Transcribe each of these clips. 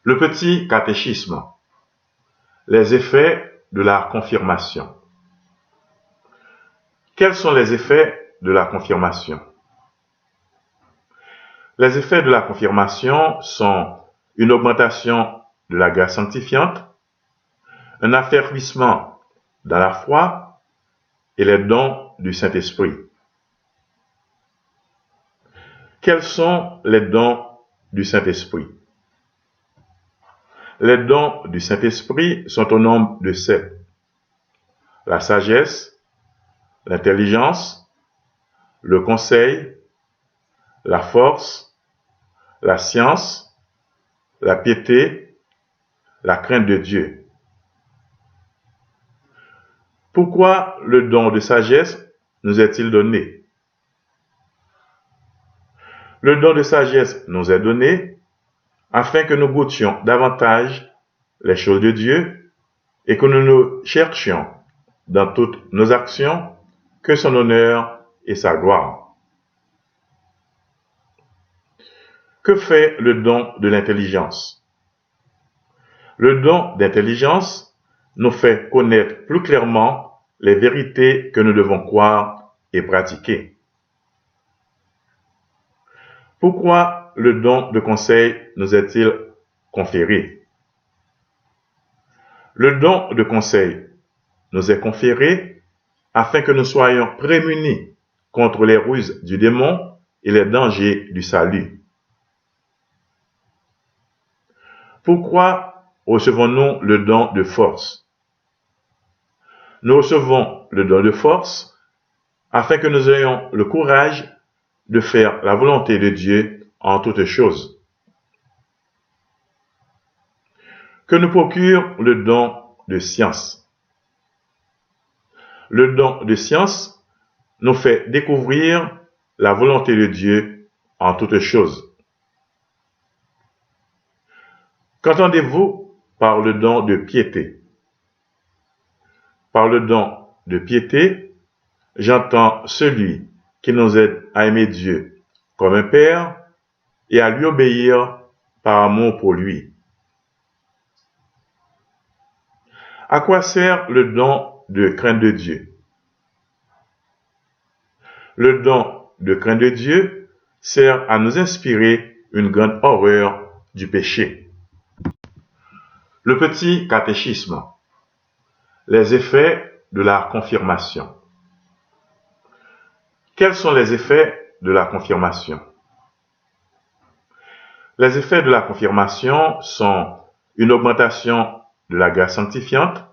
Le petit catéchisme. Les effets de la confirmation. Quels sont les effets de la confirmation? Les effets de la confirmation sont une augmentation de la grâce sanctifiante, un affermissement dans la foi et les dons du Saint-Esprit. Quels sont les dons du Saint-Esprit? Les dons du Saint-Esprit sont au nombre de 7. La sagesse, l'intelligence, le conseil, la force, la science, la piété, la crainte de Dieu. Pourquoi le don de sagesse nous est-il donné? Le don de sagesse nous est donné afin que nous goûtions davantage les choses de Dieu et que nous nous cherchions dans toutes nos actions que son honneur et sa gloire. Que fait le don de l'intelligence? Le don d'intelligence nous fait connaître plus clairement les vérités que nous devons croire et pratiquer. Pourquoi le don de conseil nous est-il conféré? Le don de conseil nous est conféré afin que nous soyons prémunis contre les ruses du démon et les dangers du salut. Pourquoi recevons-nous le don de force? Nous recevons le don de force afin que nous ayons le courage de faire la volonté de Dieu en toutes choses. Que nous procure le don de science? Le don de science nous fait découvrir la volonté de Dieu en toutes choses. Qu'entendez-vous par le don de piété? Par le don de piété, j'entends celui qui nous aide à aimer Dieu comme un Père et à lui obéir par amour pour lui. À quoi sert le don de crainte de Dieu? Le don de crainte de Dieu sert à nous inspirer une grande horreur du péché. Le petit catéchisme. Les effets de la confirmation. Quels sont les effets de la confirmation? Les effets de la confirmation sont une augmentation de la grâce sanctifiante,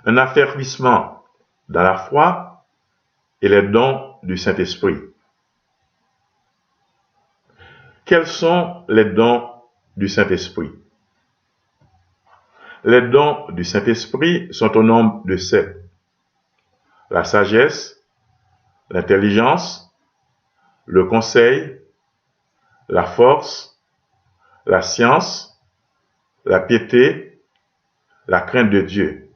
un affermissement dans la foi et les dons du Saint-Esprit. Quels sont les dons du Saint-Esprit? Les dons du Saint-Esprit sont au nombre de 7. La sagesse, l'intelligence, le conseil, la force, la science, la piété, la crainte de Dieu.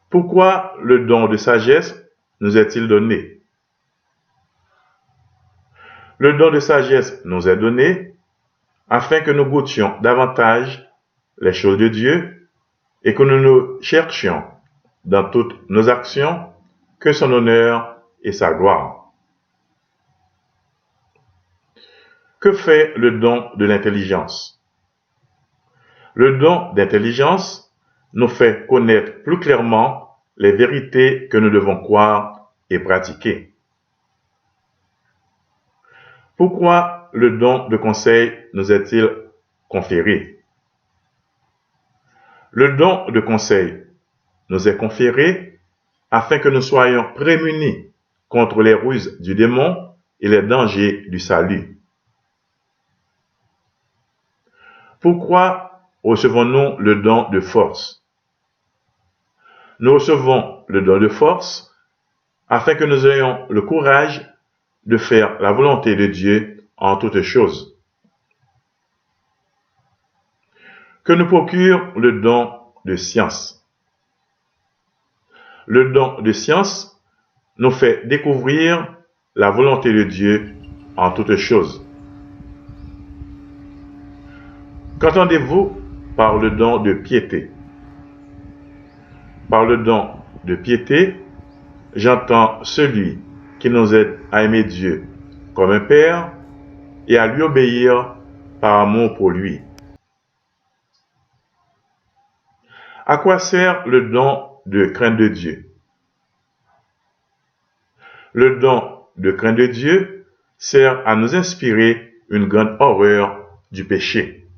Pourquoi le don de sagesse nous est-il donné? Le don de sagesse nous est donné afin que nous goûtions davantage les choses de Dieu et que nous nous cherchions dans toutes nos actions que son honneur et sa gloire. Que fait le don de l'intelligence? Le don d'intelligence nous fait connaître plus clairement les vérités que nous devons croire et pratiquer. Pourquoi le don de conseil nous est-il conféré? Le don de conseil nous est conféré afin que nous soyons prémunis contre les ruses du démon et les dangers du salut. Pourquoi recevons-nous le don de force? Nous recevons le don de force afin que nous ayons le courage de faire la volonté de Dieu en toutes choses. Que nous procure le don de science? Le don de science nous fait découvrir la volonté de Dieu en toutes choses. Qu'entendez-vous par le don de piété? Par le don de piété, j'entends celui qui nous aide à aimer Dieu comme un Père et à lui obéir par amour pour lui. À quoi sert le don de crainte de Dieu? Le don de crainte de Dieu sert à nous inspirer une grande horreur du péché.